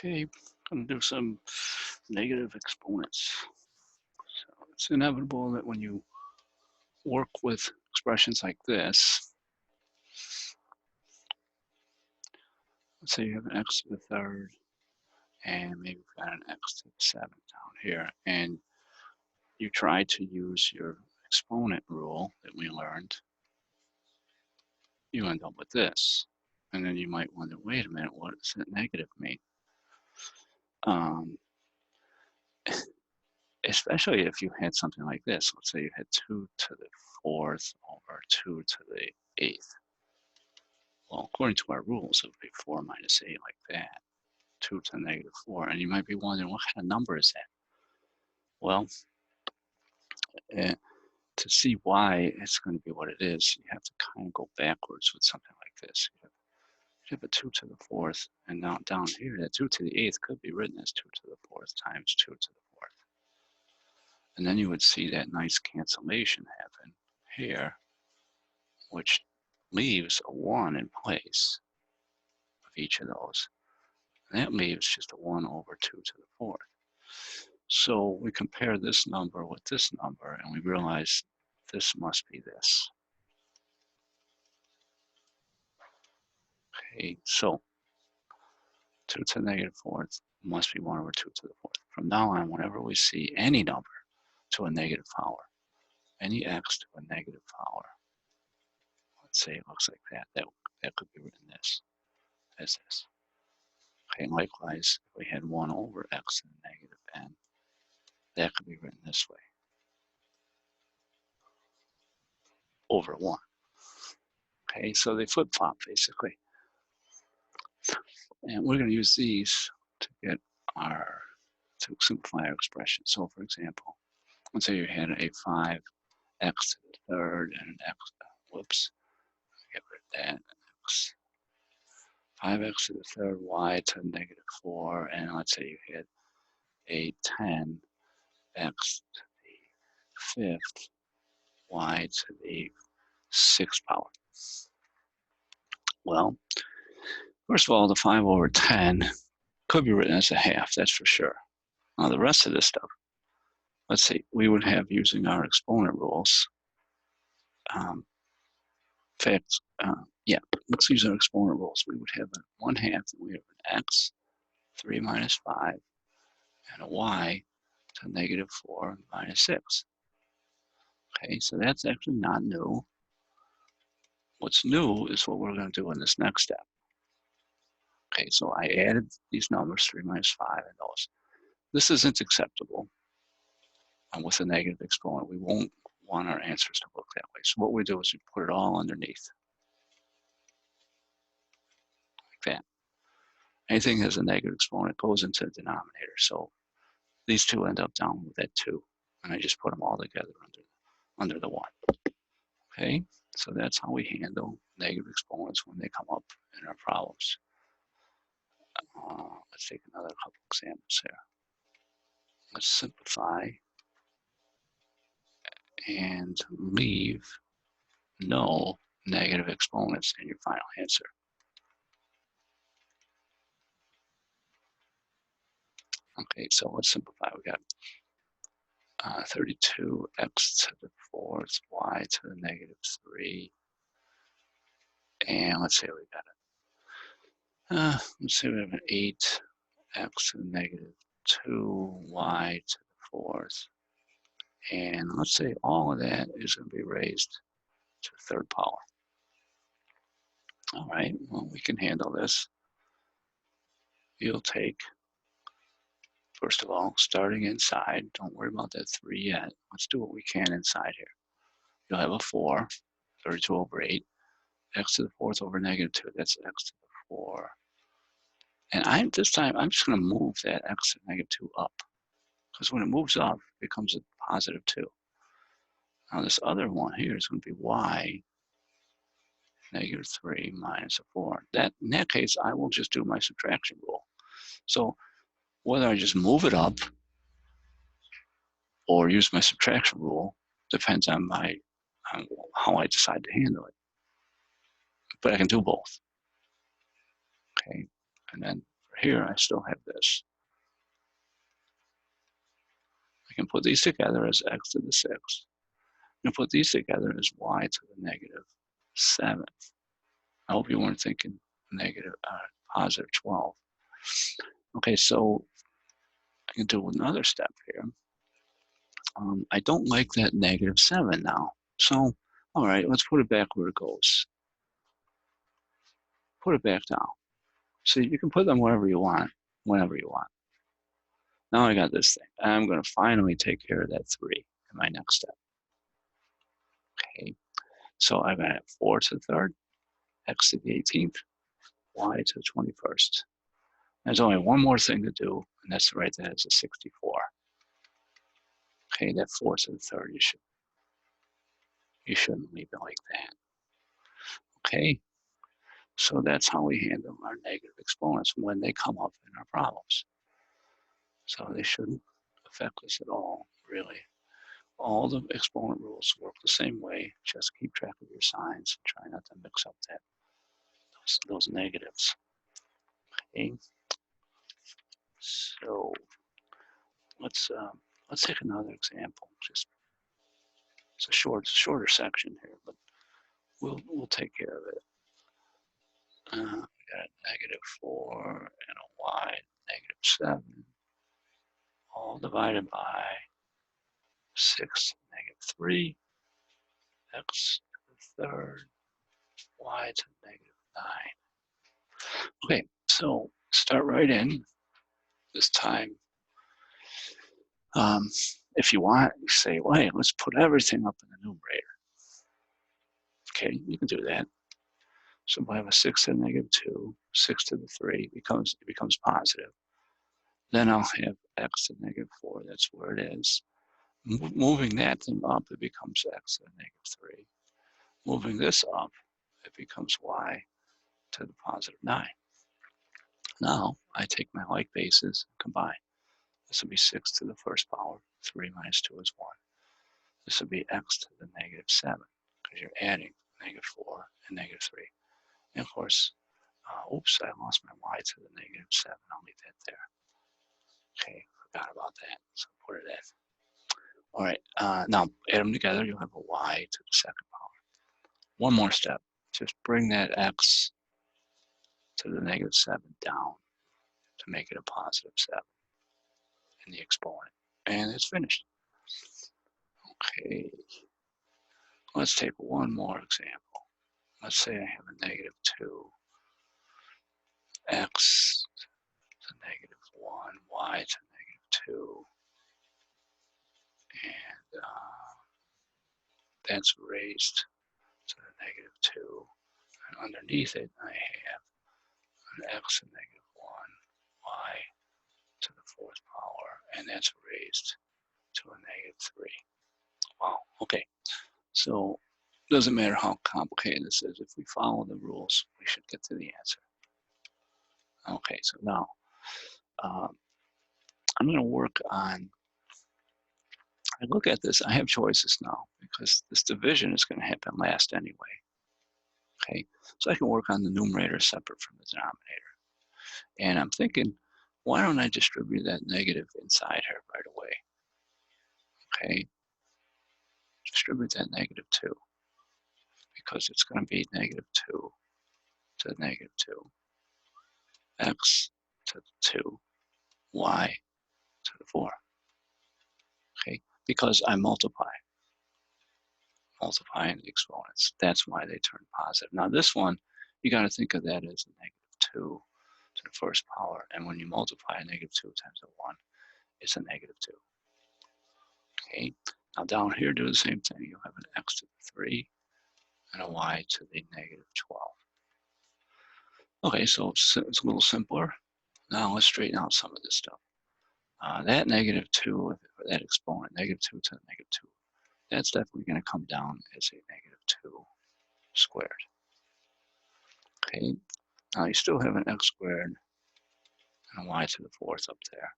Okay, I'm gonna do some negative exponents. So it's inevitable that when you work with expressions like this, let's say you have an x to the third, and maybe we've got an x to the seventh down here, and you try to use your exponent rule that we learned, you end up with this. And then you might wonder, wait a minute, what does that negative mean? Especially if you had something like this. Let's say you had 2 to the 4th over 2 to the 8th. Well, according to our rules, it would be 4 minus 8 like that, 2 to the negative 4. And you might be wondering, what kind of number is that? Well, to see why it's going to be what it is, you have to kind of go backwards with something like this. You have a 2 to the 4th, and now down here, that 2 to the 8th could be written as 2 to the 4th times 2 to the 4th. And then you would see that nice cancellation happen here, which leaves a 1 in place of each of those. And that leaves just a 1 over 2 to the 4th. So we compare this number with this number, and we realize this must be this. Okay, so 2 to the negative 4th must be 1 over 2 to the 4th. From now on, whenever we see any number to a negative power, any x to a negative power, let's say it looks like that, that could be written this as this. Okay, and likewise, if we had 1 over x to the negative n, that could be written this way, over 1. Okay, so they flip-flop basically. And we're going to use these to to simplify our expression. So for example, let's say you had a 5x to the third and an x, whoops, get rid of that, x, 5x to the third, y to the negative 4, and let's say you had a 10x to the 5th, y to the 6th power. Well, first of all, the 5 over 10 could be written as a half, that's for sure. Now the rest of this stuff, let's see, we would have using our exponent rules. In fact, yeah, let's use our exponent rules. We would have a 1/2, and we have an x, 3 minus 5, and a y to negative 4 minus 6. Okay, so that's actually not new. What's new is what we're going to do in this next step. Okay, so I added these numbers, 3 minus 5, and those. This isn't acceptable. And with a negative exponent, we won't want our answers to look that way. So what we do is we put it all underneath, like that. Anything that has a negative exponent goes into the denominator. So these two end up down with that 2. And I just put them all together under the 1. Okay, so that's how we handle negative exponents when they come up in our problems. Let's take another couple examples here. Let's simplify and leave no negative exponents in your final answer. Okay, so let's simplify. We got 32x to the 4th, y to the negative 3, and let's say we got let's say we have an 8x to the negative 2, y to the 4th, and let's say all of that is going to be raised to the 3rd power. All right, well, we can handle this. You'll take, first of all, starting inside, don't worry about that 3 yet. Let's do what we can inside here. You'll have a 4, 32 over 8, x to the 4th over negative 2, that's x to the 4. And this time, I'm just going to move that x to the negative 2 up, because when it moves up, it becomes a positive 2. Now this other one here is going to be y, negative 3 minus a 4. In that case, I will just do my subtraction rule. So whether I just move it up or use my subtraction rule depends on how I decide to handle it. But I can do both. Okay, and then for here I still have this. I can put these together as x to the 6th, and put these together as y to the negative 7th. I hope you weren't thinking positive 12. Okay, so I can do another step here. I don't like that negative 7 now. So, all right, let's put it back where it goes. Put it back down. So you can put them wherever you want, whenever you want. Now I got this thing. I'm going to finally take care of that 3 in my next step. Okay, so I've got 4 to the 3rd, x to the 18th, y to the 21st. There's only one more thing to do, and that's to write that as a 64. Okay, that 4 to the 3rd, you shouldn't leave it like that. Okay, so that's how we handle our negative exponents when they come up in our problems. So they shouldn't affect us at all, really. All the exponent rules work the same way. Just keep track of your signs and try not to mix up those negatives. Okay. So let's take another example. Just it's a shorter section here, but we'll take care of it. We got a -4 and a y -7, all divided by 6 to -3, x to the 3rd, y to the -9. Okay, so start right in. This time, if you want, you say, well, hey, let's put everything up in the numerator. Okay, you can do that. So I have a 6 to the -2, 6 to the 3 it becomes positive. Then I'll have x to the -4. That's where it is. Moving that thing up, it becomes x to the -3. Moving this up, it becomes y to the +9. Now I take my like bases and combine. This will be 6 to the 1st power. 3 minus 2 is 1. This would be x to the -7, because you're adding -4 and -3. And of course, oops, I lost my y to the -7. I'll leave that there. Okay, forgot about that. So put it in. All right, now add them together. You'll have a y to the 2nd power. One more step. Just bring that x to the -7 down to make it a +7 in the exponent. And it's finished. Okay, let's take one more example. Let's say I have a -2, x to -1, y to -2, and that's raised to the -2. And underneath it, I have an x to -1, y to the 4th power, and that's raised to a -3. Wow, okay. So it doesn't matter how complicated this is. If we follow the rules, we should get to the answer. Okay, so now I'm going to work on, I look at this, I have choices now because this division is going to happen last anyway. Okay, so I can work on the numerator separate from the denominator. And I'm thinking, why don't I distribute that negative inside here right away? Okay, distribute that -2 because it's going to be -2 to the -2, x to the 2, y to the 4. Okay, because I'm multiplying the exponents. That's why they turn positive. Now this one, you got to think of that as a -2 to the 1st power. And when you multiply a -2 times a 1, it's a -2. Okay, now down here, do the same thing. You'll have an x to the 3 and a y to the -12. Okay, so it's a little simpler. Now let's straighten out some of this stuff. That -2, that exponent, -2 to the -2, that's definitely going to come down as a -2 squared. Okay, now you still have an x squared and a y to the 4th up there.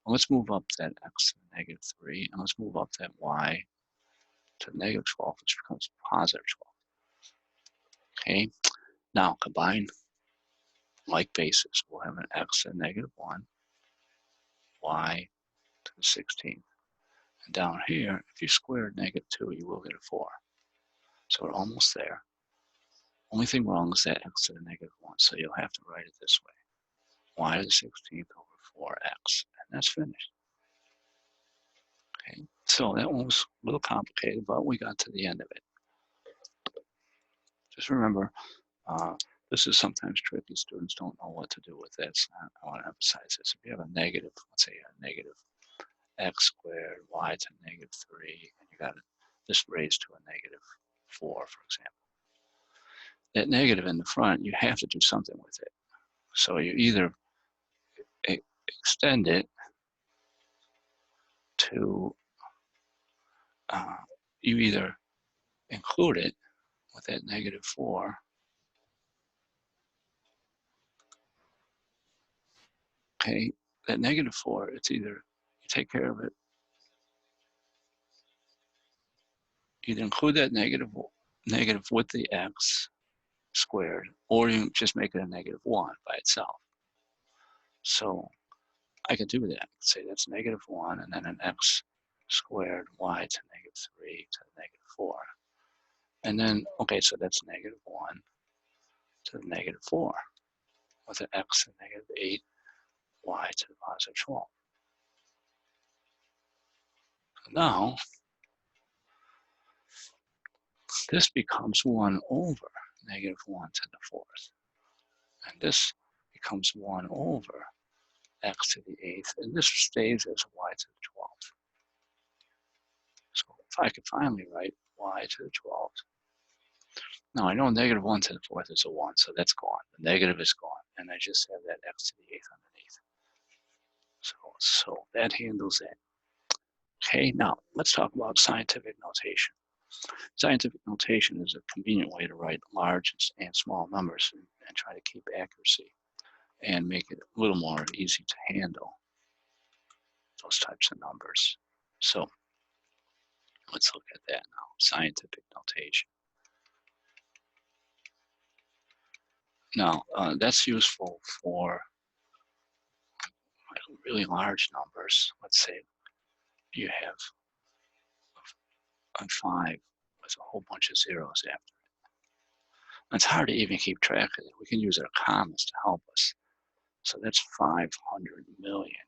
Now let's move up that x to the -3, and let's move up that y to the -12, which becomes +12. Okay, now combine like basis. We'll have an x to the negative 1, y to the 16th. And down here, if you square negative 2, you will get a 4. So we're almost there. Only thing wrong is that x to the negative 1, so you'll have to write it this way. Y to the 16th over 4x, and that's finished. Okay, so that one was a little complicated, but we got to the end of it. Just remember, this is sometimes tricky. Students don't know what to do with this. I want to emphasize this. If you have a negative, let's say a negative x squared, y to negative 3, and you got this raised to a negative 4, for example. That negative in the front, you have to do something with it. So you either extend it to, you either include it with that negative 4, okay, that negative 4, it's either you take care of it, either include that negative with the x squared, or you just make it a negative 1 by itself. So I could do that. I could say that's negative 1 and then an x squared y to negative 3 to the negative 4. And then, okay, so that's negative 1 to the negative 4 with an x to the negative 8, y to the positive 12. So now, this becomes 1 over negative 1 to the 4th. And this becomes 1 over x to the 8th, and this stays as y to the 12th. So if I could finally write y to the 12th. Now I know negative 1 to the 4th is a 1, so that's gone. The negative is gone, and I just have that x to the 8th underneath. So that handles that. Okay, now let's talk about scientific notation. Scientific notation is a convenient way to write large and small numbers and try to keep accuracy and make it a little more easy to handle those types of numbers. So let's look at that now, scientific notation. Now, that's useful for really large numbers. Let's say you have a 5 with a whole bunch of zeros after it. It's hard to even keep track of it. We can use our commas to help us. So that's 500 million.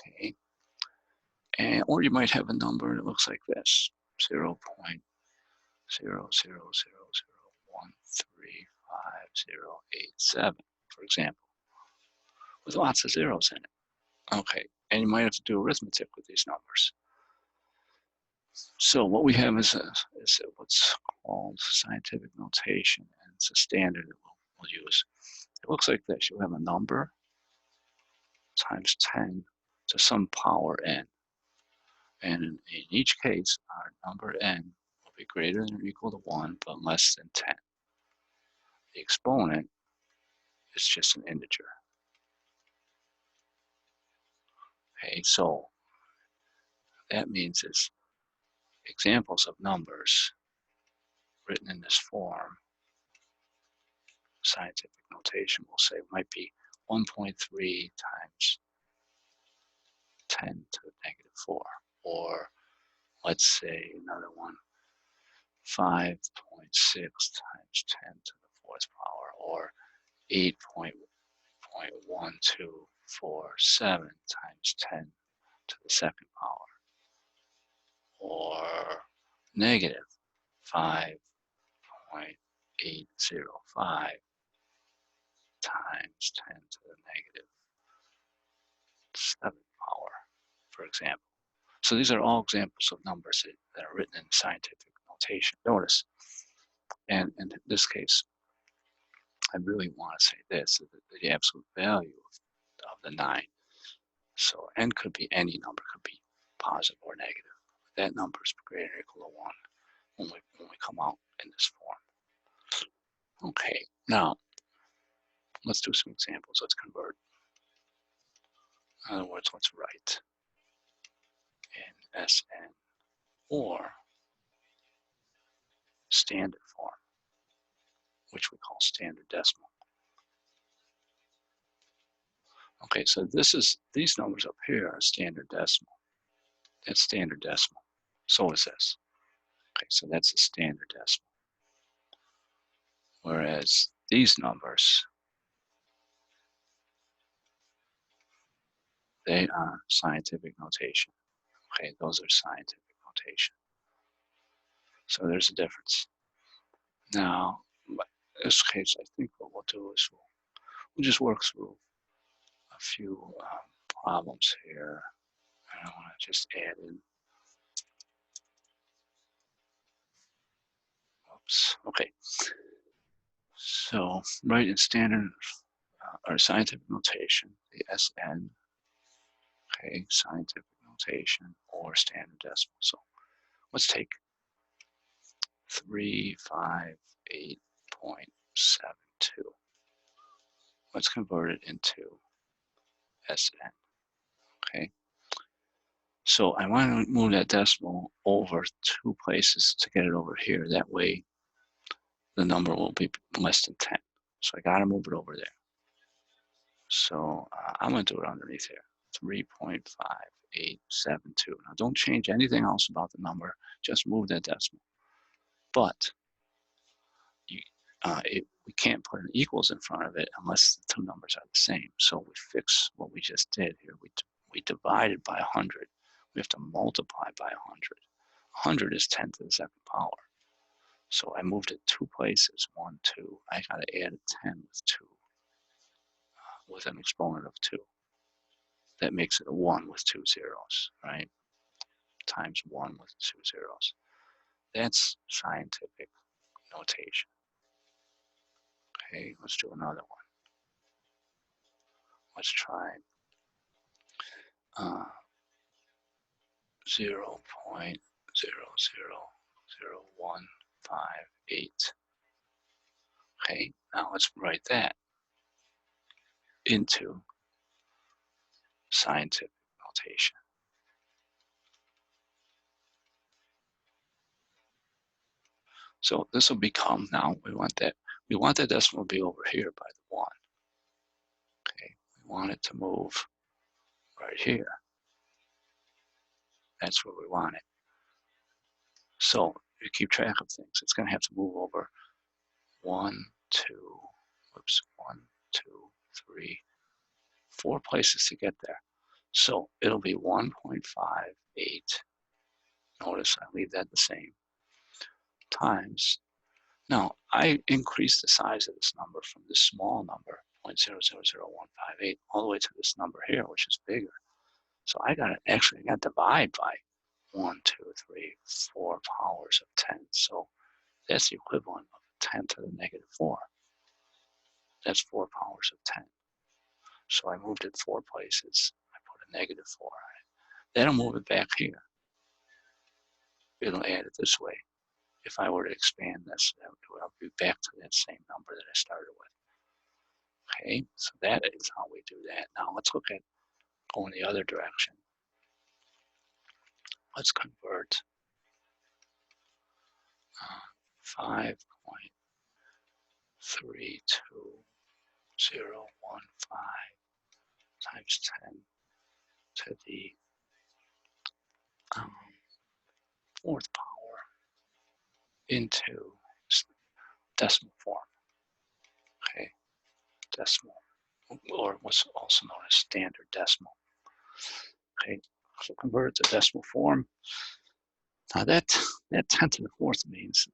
Okay. And, or you might have a number that looks like this, 0.000135087, for example, with lots of zeros in it. Okay, and you might have to do arithmetic with these numbers. So what we have is what's called scientific notation, and it's a standard that we'll use. It looks like this. You have a number times 10 to some power n. And in each case, our number n will be greater than or equal to 1, but less than 10. The exponent is just an integer. Okay, so that means it's examples of numbers written in this form. Scientific notation will say might be 1.3 times 10 to the negative 4, or let's say another one, 5.6 times 10 to the 4th power, or 8.1247 times 10 to the 2nd power, or negative 5.805 times 10 to the negative 7th power, for example. So these are all examples of numbers that are written in scientific notation. Notice, and in this case, I really want to say this, the absolute value of the 9. So n could be any number, could be positive or negative. That number is greater or equal to 1 when we come out in this form. Okay, now let's do some examples. Let's convert. In other words, let's write in SN or standard form, which we call standard decimal. Okay, so these numbers up here are standard decimal. That's standard decimal. So is this. Okay, so that's a standard decimal. Whereas these numbers, they are scientific notation. Okay, those are scientific notation. So there's a difference. Now, in this case, I think what we'll do is we'll just work through a few problems here. I want to just add in. Oops. Okay. So write in standard or scientific notation, the SN, okay, scientific notation or standard decimal. So let's take 358.72. Let's convert it into SN, okay? So I want to move that decimal over 2 places to get it over here. That way the number will be less than 10. So I got to move it over there. So I'm going to do it underneath here, 3.5872. Now don't change anything else about the number, just move that decimal. But we can't put an equals in front of it unless the two numbers are the same. So we fix what we just did here. We divided by 100. We have to multiply by 100. 100 is 10 to the second power. So I moved it 2 places, 1, 2. I got to add a 10 with 2, with an exponent of 2. That makes it a 1 with 2 zeros, right? Times 1 with 2 zeros. That's scientific notation. Okay, let's do another one. Let's try 0.000158. Okay, now let's write that into scientific notation. So this will become, now we want that decimal to be over here by the 1. Okay, we want it to move right here. That's where we want it. So you keep track of things. It's going to have to move over 1, 2, oops, 1, 2, 3, 4 places to get there. So it'll be 1.58. Notice I leave that the same. Times. Now I increase the size of this number from this small number, 0.000158, all the way to this number here, which is bigger. So I got to divide by 1, 2, 3, 4 powers of 10. So that's the equivalent of 10 to the negative 4. That's 4 powers of 10. So I moved it 4 places. I put a negative 4 on it. That'll move it back here. It'll add it this way. If I were to expand this, I'll be back to that same number that I started with. Okay, so that is how we do that. Now let's look at going the other direction. Let's convert 5.32015 times 10 to the 4th power into decimal form. Okay, decimal, or what's also known as standard decimal. Okay, so convert it to decimal form. Now that 10 to the 4th means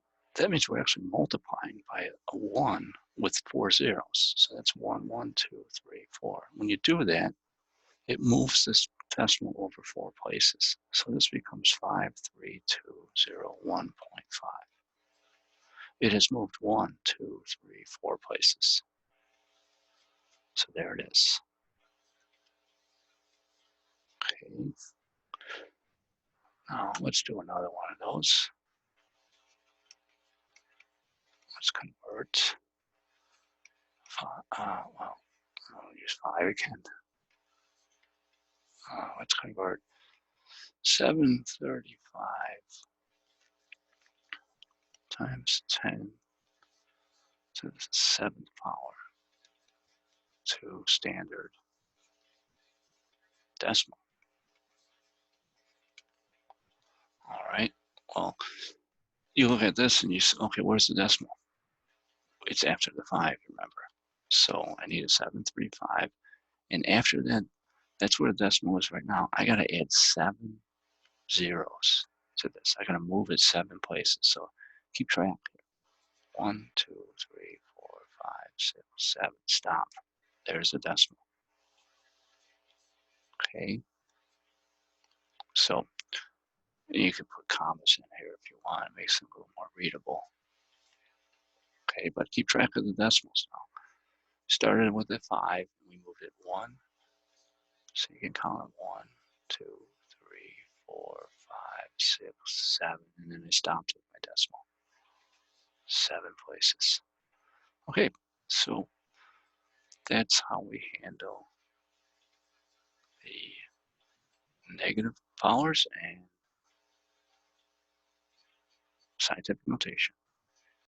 we're actually multiplying by a 1 with 4 zeros. So that's 1, 1, 2, 3, 4. When you do that, it moves this decimal over 4 places. So this becomes 53201.5. It has moved 1, 2, 3, 4 places. So there it is. Okay. Now let's do another one of those. Let's convert. Well, I'll use 5 again. Let's convert 735 times 10 to the 7th power to standard decimal. All right, well, you look at this and you say, okay, where's the decimal? It's after the 5, remember. So I need a 735. And after that, that's where the decimal is right now. I got to add 7 zeros to this. I got to move it 7 places. So keep track here. 1, 2, 3, 4, 5, 6, 7. Stop. There's the decimal. Okay. So you can put commas in here if you want. It makes them a little more readable. Okay, but keep track of the decimals now. Started with a 5, we moved it 1. So you can count them 1, 2, 3, 4, 5, 6, 7, and then I stopped with my decimal. 7 places. Okay, so that's how we handle the negative powers and scientific notation.